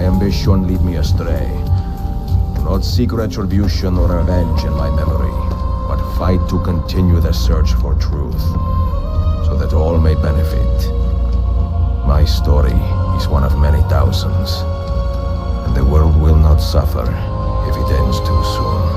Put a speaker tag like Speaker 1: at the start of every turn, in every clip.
Speaker 1: ambition lead me astray. Do not seek retribution or revenge in my memory, but fight to continue the search for truth, so that all may benefit. My story is one of many thousands, and the world will not suffer if it ends too soon.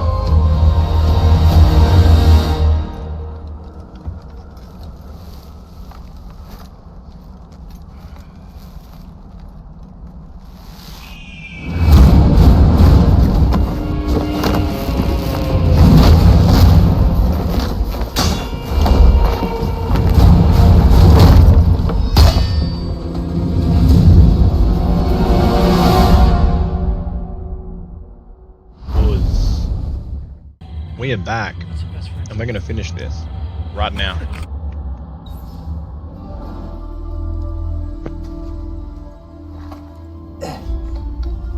Speaker 2: We are back, and we're gonna finish this right now.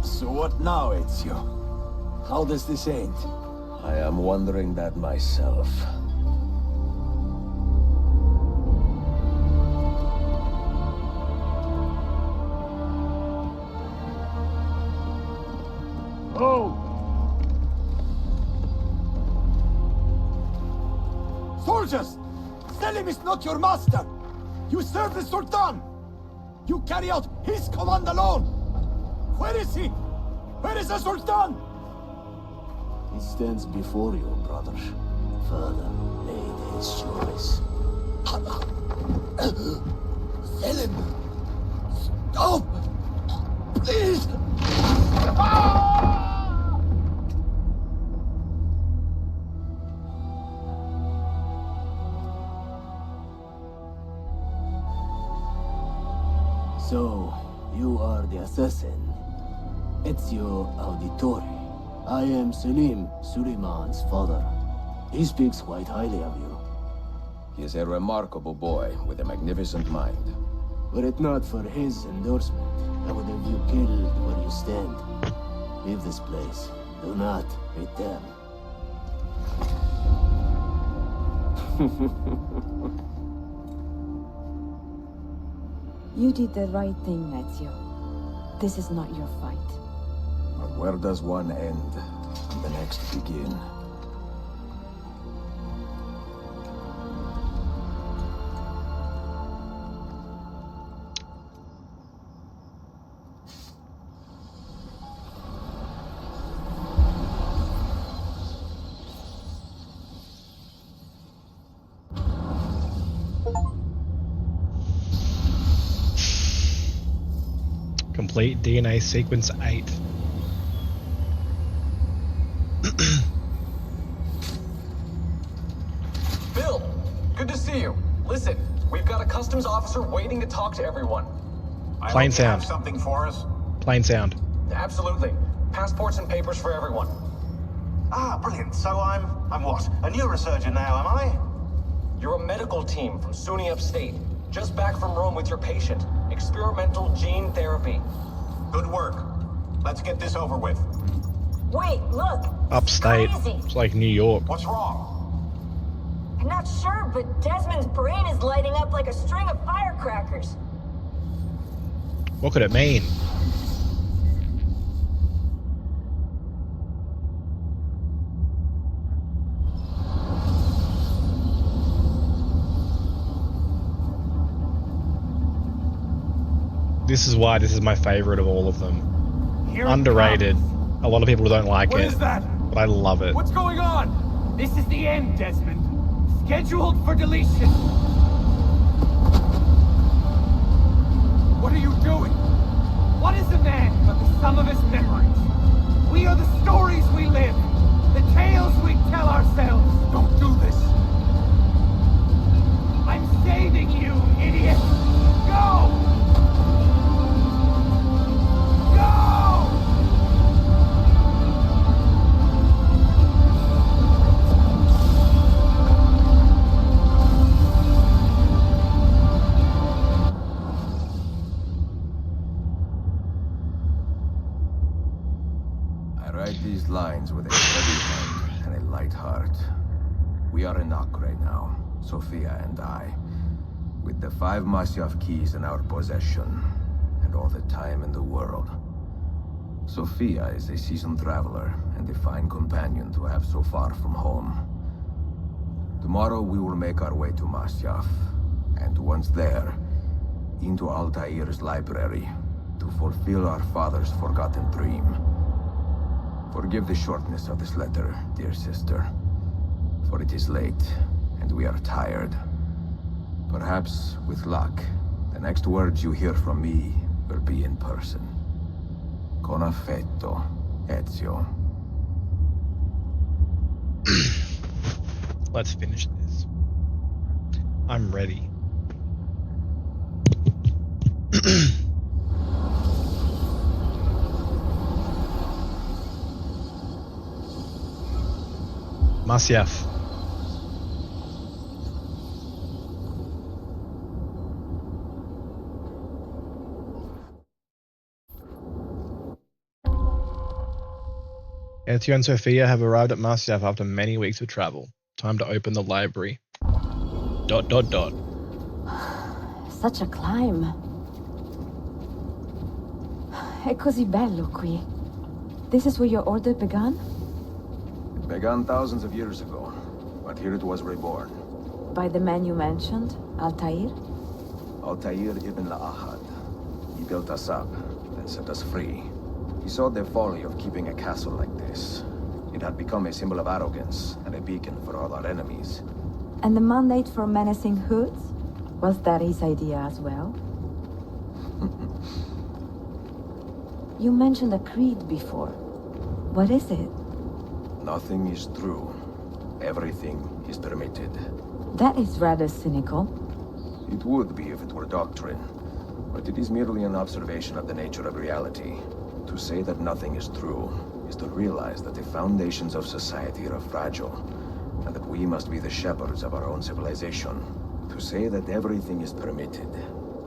Speaker 3: So what now, Ezio? How does this end?
Speaker 1: I am wondering that myself.
Speaker 3: Oh! Soldiers! Selim is not your master! You serve the Sultan! You carry out his command alone! Where is he? Where is the Sultan? He stands before you, brother. Father made his choice. Selim! Stop! Please! So, you are the assassin. Ezio Auditore. I am Selim, Suleiman's father. He speaks quite highly of you.
Speaker 1: He is a remarkable boy with a magnificent mind.
Speaker 3: Were it not for his endorsement, I would have you killed where you stand. Leave this place. Do not return.
Speaker 4: You did the right thing, Ezio. This is not your fight.
Speaker 1: But where does one end and the next begin?
Speaker 2: Complete DNA sequence 8.
Speaker 5: Bill, good to see you. Listen, we've got a customs officer waiting to talk to everyone.
Speaker 2: Plain sound.
Speaker 5: Something for us?
Speaker 2: Plain sound.
Speaker 5: Absolutely. Passports and papers for everyone.
Speaker 6: Ah, brilliant. So I'm what? A neurosurgeon now, am I?
Speaker 5: You're a medical team from SUNY Upstate. Just back from Rome with your patient. Experimental gene therapy.
Speaker 6: Good work. Let's get this over with.
Speaker 7: Wait, look!
Speaker 2: Upstate.
Speaker 7: Crazy.
Speaker 2: It's like New York.
Speaker 6: What's wrong?
Speaker 7: I'm not sure, but Desmond's brain is lighting up like a string of firecrackers.
Speaker 2: What could it mean? This is why this is my favorite of all of them. Underrated. A lot of people don't like
Speaker 8: What
Speaker 2: it,
Speaker 8: is that?
Speaker 2: but I love it.
Speaker 8: What's going on? This is the end, Desmond. Scheduled for deletion. What are you doing? What is a man but the sum of his memories? We are the stories we live, the tales we tell ourselves. Don't do this. I'm saving you, idiot. Go!
Speaker 1: These lines with a steady hand and a light heart. We are in Acre now, Sophia and I, with the 5 Masyaf keys in our possession, and all the time in the world. Sophia is a seasoned traveler and a fine companion to have so far from home. Tomorrow we will make our way to Masyaf, and once there, into Altaïr's library, to fulfill our father's forgotten dream. Forgive the shortness of this letter, dear sister, for it is late, and we are tired. Perhaps, with luck, the next words you hear from me will be in person. Con affetto, Ezio.
Speaker 2: Let's finish this. I'm ready. Masyaf. Ezio and Sophia have arrived at Masyaf after many weeks of travel. Time to open the library. ...
Speaker 4: Such a climb. È così bello qui. This is where your order began?
Speaker 1: It began thousands of years ago, but here it was reborn.
Speaker 4: By the man you mentioned, Altaïr?
Speaker 1: Altaïr Ibn-La'Ahad. He built us up, and set us free. He saw the folly of keeping a castle like this. It had become a symbol of arrogance, and a beacon for all our enemies.
Speaker 4: And the mandate for menacing hoods? Was that his idea as well? You mentioned a creed before. What is it?
Speaker 1: Nothing is true. Everything is permitted.
Speaker 4: That is rather cynical.
Speaker 1: It would be if it were doctrine, but it is merely an observation of the nature of reality. To say that nothing is true is to realize that the foundations of society are fragile, and that we must be the shepherds of our own civilization. To say that everything is permitted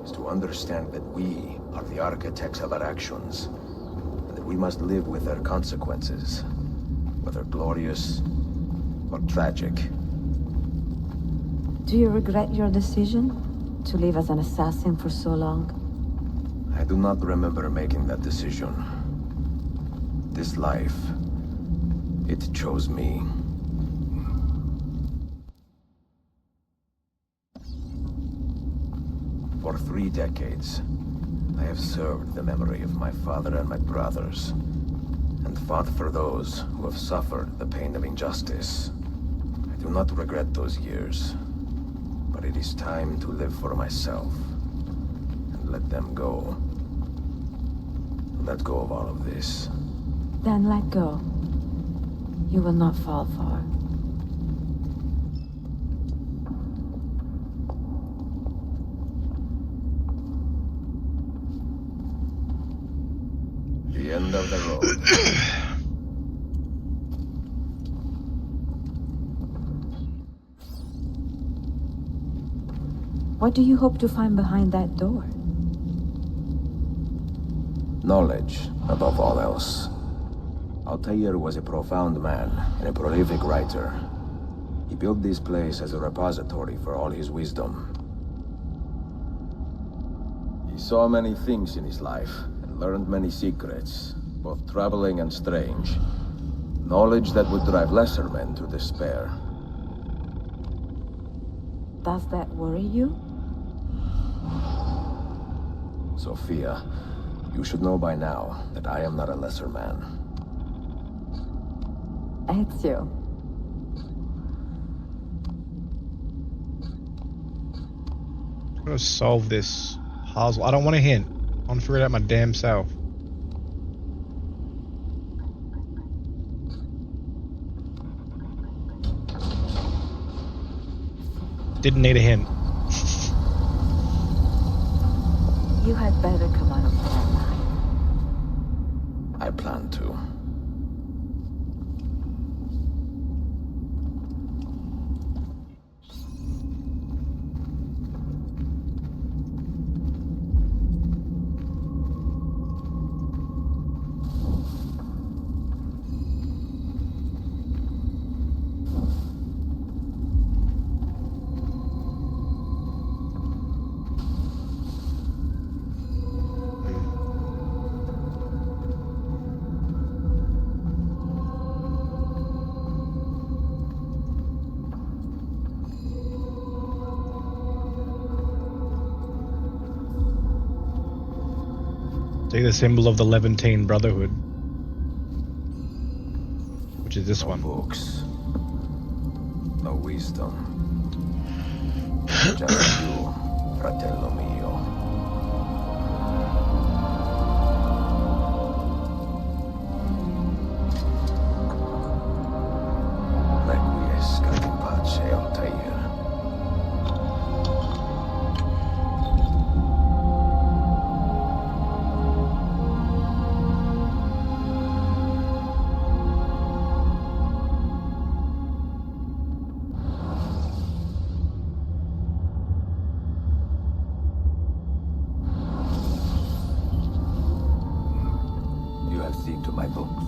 Speaker 1: is to understand that we are the architects of our actions, and that we must live with their consequences, whether glorious or tragic.
Speaker 4: Do you regret your decision to live as an assassin for so long?
Speaker 1: I do not remember making that decision. This life, it chose me. For 3 decades, I have served the memory of my father and my brothers, and fought for those who have suffered the pain of injustice. I do not regret those years, but it is time to live for myself, and let them go. Let go of all of this.
Speaker 4: Then let go. You will not fall far.
Speaker 1: The end of the road.
Speaker 4: What do you hope to find behind that door?
Speaker 1: Knowledge, above all else. Altaïr was a profound man and a prolific writer. He built this place as a repository for all his wisdom. He saw many things in his life, and learned many secrets, both troubling and strange. Knowledge that would drive lesser men to despair.
Speaker 4: Does that worry you?
Speaker 1: Sophia, you should know by now that I am not a lesser man.
Speaker 4: Ezio.
Speaker 2: I'm gonna solve this puzzle. I don't want a hint. I want to figure it out my damn self. Didn't need a hint.
Speaker 4: You had better come out of that line.
Speaker 1: I plan to.
Speaker 2: See the symbol of the Levantine Brotherhood, which is this one.
Speaker 1: Books. No wisdom. Just you, fratello mio. Requiescat in pace, Altaïr. You have seen to my books.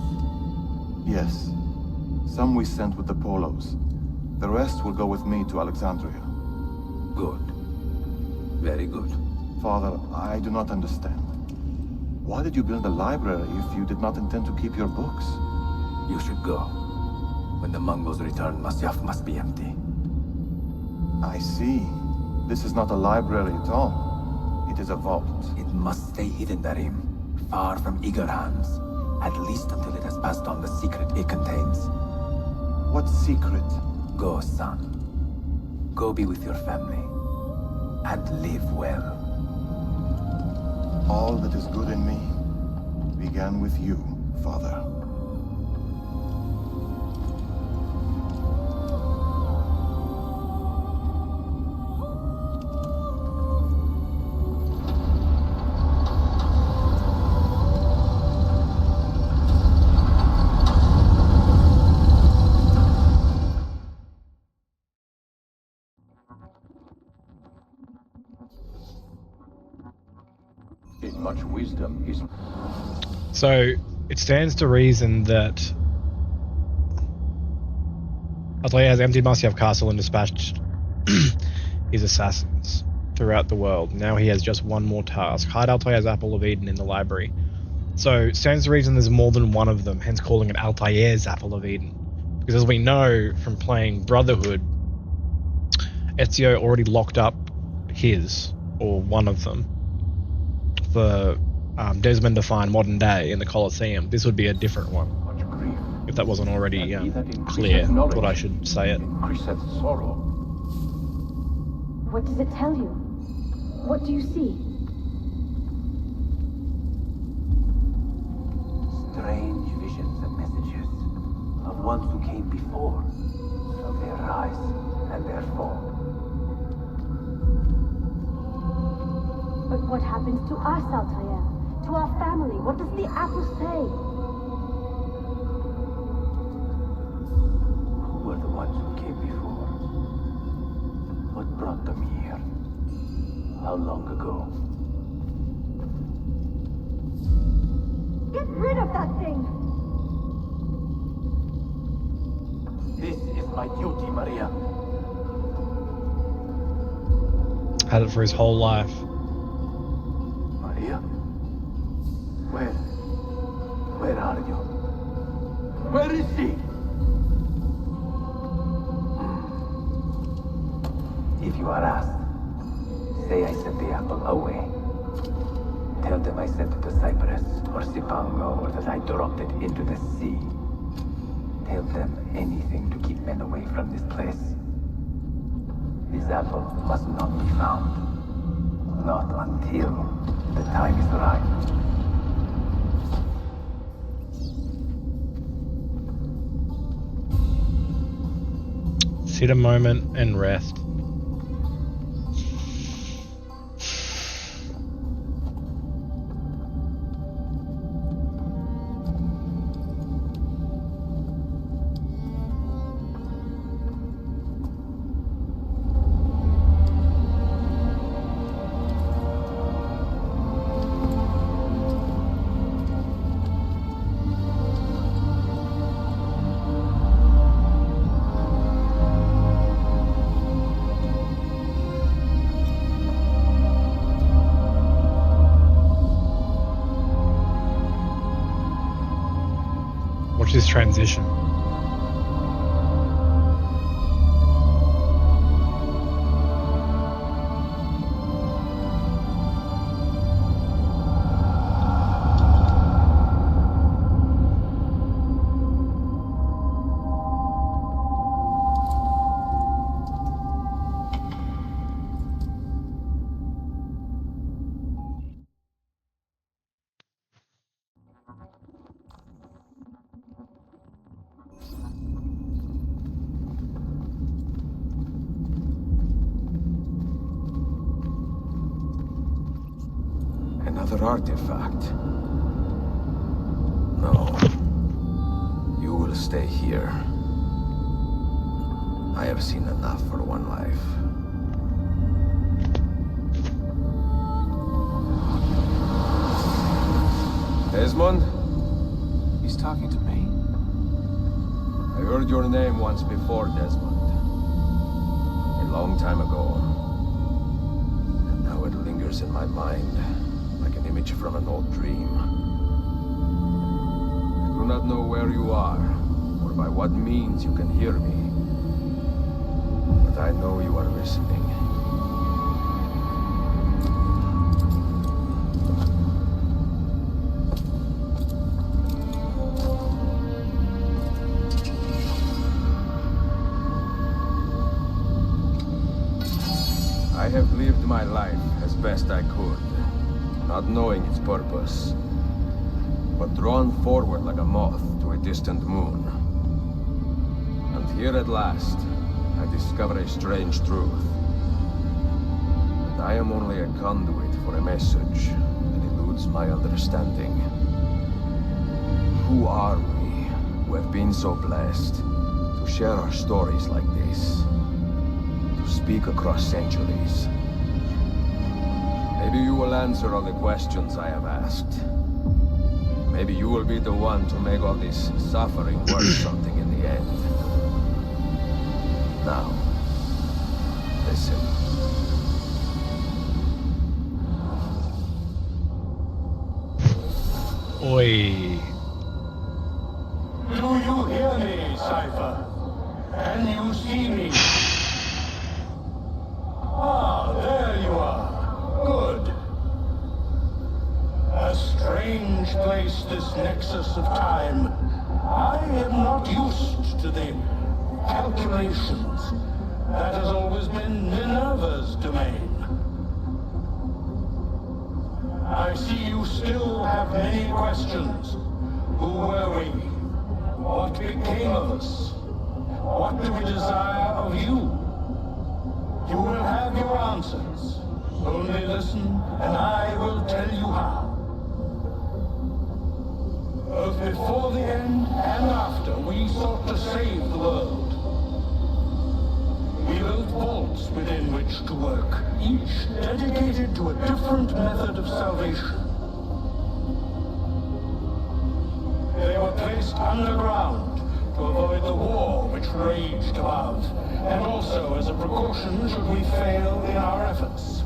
Speaker 9: Yes. Some we sent with the Polos. The rest will go with me to Alexandria.
Speaker 1: Good. Very good.
Speaker 9: Father, I do not understand. Why did you build a library if you did not intend to keep your books?
Speaker 1: You should go. When the Mongols return, Masyaf must be empty.
Speaker 9: I see. This is not a library at all. It is a vault.
Speaker 1: It must stay hidden, Darim. Far from eager hands. At least until it has passed on the secret it contains.
Speaker 9: What secret?
Speaker 1: Go, son. Go be with your family. And live well.
Speaker 9: All that is good in me began with you, Father.
Speaker 1: In much wisdom is...
Speaker 2: So it stands to reason that Altaïr has emptied Masyaf Castle and dispatched his assassins throughout the world. Now he has just one more task: hide Altaïr's Apple of Eden in the library. So it stands to reason there's more than one of them, hence calling it Altaïr's Apple of Eden. Because as we know from playing Brotherhood, Ezio already locked up his, or one of them, for Desmond to find modern day in the Colosseum. This would be a different one,
Speaker 1: much grief.
Speaker 2: if that wasn't already
Speaker 1: And he that increaseth
Speaker 2: clear,
Speaker 1: knowledge
Speaker 2: what I should say it.
Speaker 1: increaseth sorrow.
Speaker 7: What does it tell you? What do you see?
Speaker 1: Strange visions and messages of ones who came before, of their rise and their fall.
Speaker 7: But what happens to us, Altaïr? To our family? What does the apple say?
Speaker 1: Who were the ones who came before? What brought them here? How long ago?
Speaker 7: Get rid of that thing!
Speaker 1: This is my duty, Maria.
Speaker 2: Had it for his whole life.
Speaker 1: Maria? Where are you? Where is she? If you are asked, say I sent the apple away. Tell them I sent it to Cyprus or Cipango, or that I dropped it into the sea. Tell them anything to keep men away from this place. This apple must not be found. Not until the time is right.
Speaker 2: Sit a moment and rest. Watch this transition.
Speaker 1: another artifact. No. You will stay here. I have seen enough for one life. Desmond?
Speaker 9: He's talking to me.
Speaker 1: I heard your name once before, Desmond. A long time ago. And now it lingers in my mind, like an image from an old dream. I do not know where you are, or by what means you can hear me. But I know you are listening. I have lived my life as best I could, not knowing its purpose, but drawn forward like a moth to a distant moon. And here at last, I discover a strange truth. And I am only a conduit for a message that eludes my understanding. Who are we, who have been so blessed to share our stories like this? To speak across centuries. Maybe you will answer all the questions I have asked. Maybe you will be the one to make all this suffering worth something in the end. Now, listen.
Speaker 2: Oi.
Speaker 3: Do you hear me, Cypher? Can you see me? Ah, there you are. Good. A strange place, this nexus of time. I am not used to the calculations. That has always been Minerva's domain. I see you still have many questions. Who were we? What became of us? What do we desire of you? You will have your answers. Only listen, and I will tell you how. Both before the end and after, we sought to save the world. We built vaults within which to work, each dedicated to a different method of salvation. They were placed underground to avoid the war which raged above, and also as a precaution should we fail in our efforts.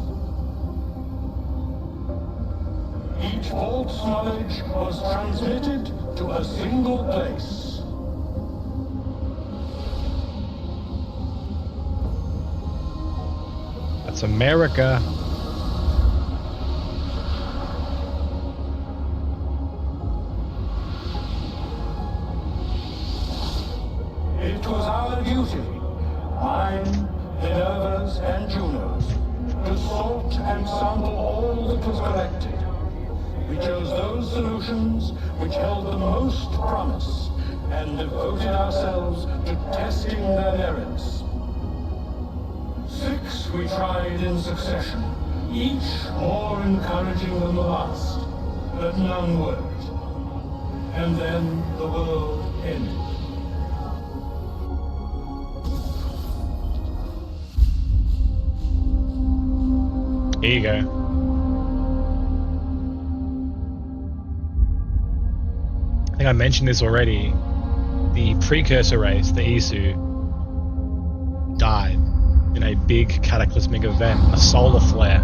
Speaker 3: Each vault's knowledge was transmitted to a single place.
Speaker 2: That's America.
Speaker 3: It was our duty, mine, Minerva's, and Juno's, to sort and sample all that was collected. We chose those solutions which held the most promise, and devoted ourselves to testing their merits. 6 we tried in succession, each more encouraging than the last, but none worked. And then the world ended.
Speaker 2: Here you go. I think I mentioned this already. The precursor race, the Isu, died in a big cataclysmic event, a solar flare.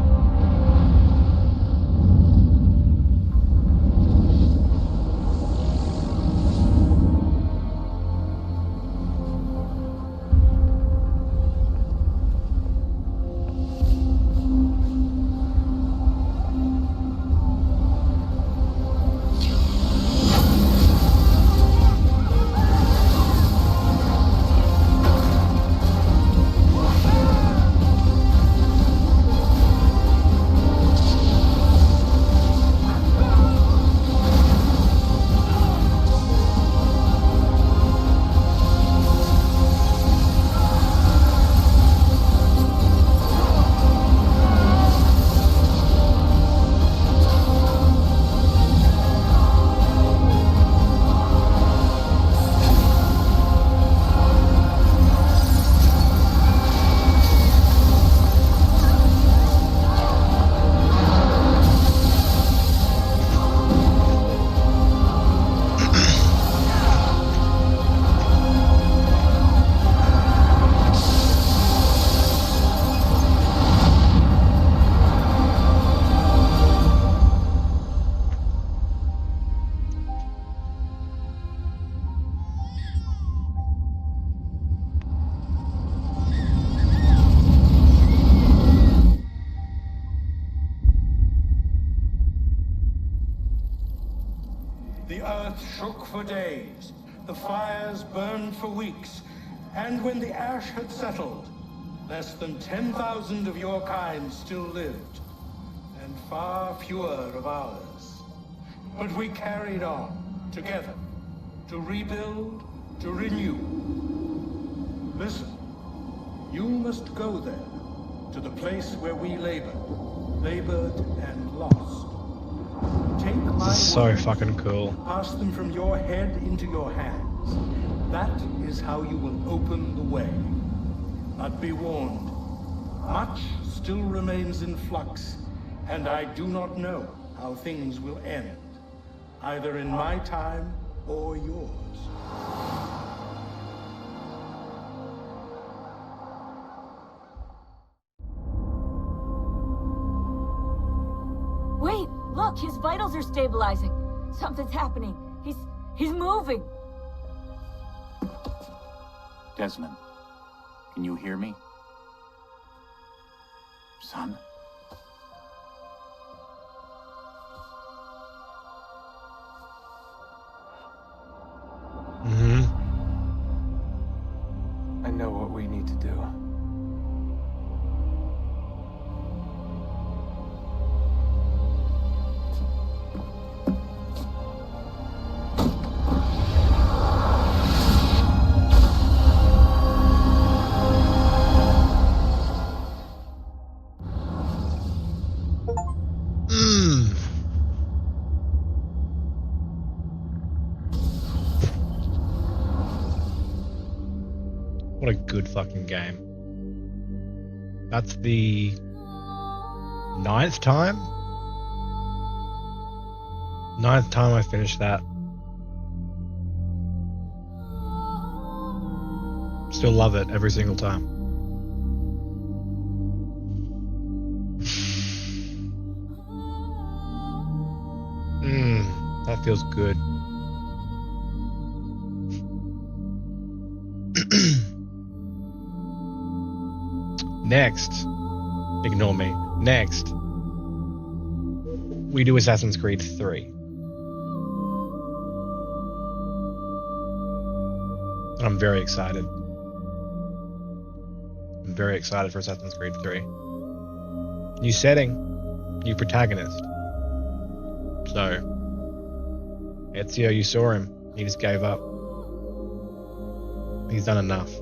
Speaker 10: earth shook for days, the fires burned for weeks, and when the ash had settled, less than 10,000 of your kind still lived, and far fewer of ours. But we carried on, together, to rebuild, to renew. Listen, you must go there, to the place where we labored and lost. Take my
Speaker 2: So
Speaker 10: words,
Speaker 2: fucking cool.
Speaker 10: pass them from your head into your hands. That is how you will open the way. But be warned, much still remains in flux, and I do not know how things will end, either in my time or yours.
Speaker 7: Wait, look, his vitals are stabilizing. Something's happening. He's moving.
Speaker 11: Desmond, can you hear me? Son?
Speaker 12: I know what we need to do.
Speaker 2: What a good fucking game. That's the 9th time? 9th time I finished that. Still love it every single time. That feels good. Next, ignore me. Next, we do Assassin's Creed 3. And I'm very excited. I'm very excited for Assassin's Creed 3. New setting, new protagonist. So, Ezio, you saw him. He just gave up. He's done enough.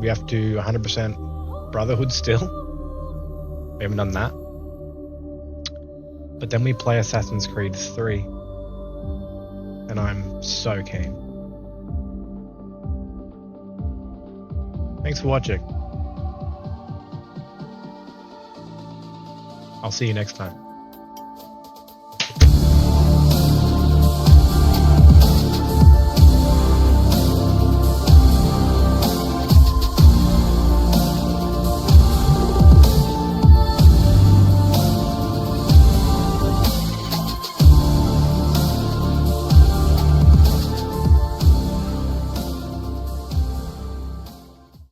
Speaker 2: We have to 100% Brotherhood still. We haven't done that. But then we play Assassin's Creed 3. And I'm so keen. Thanks for watching. I'll see you next time.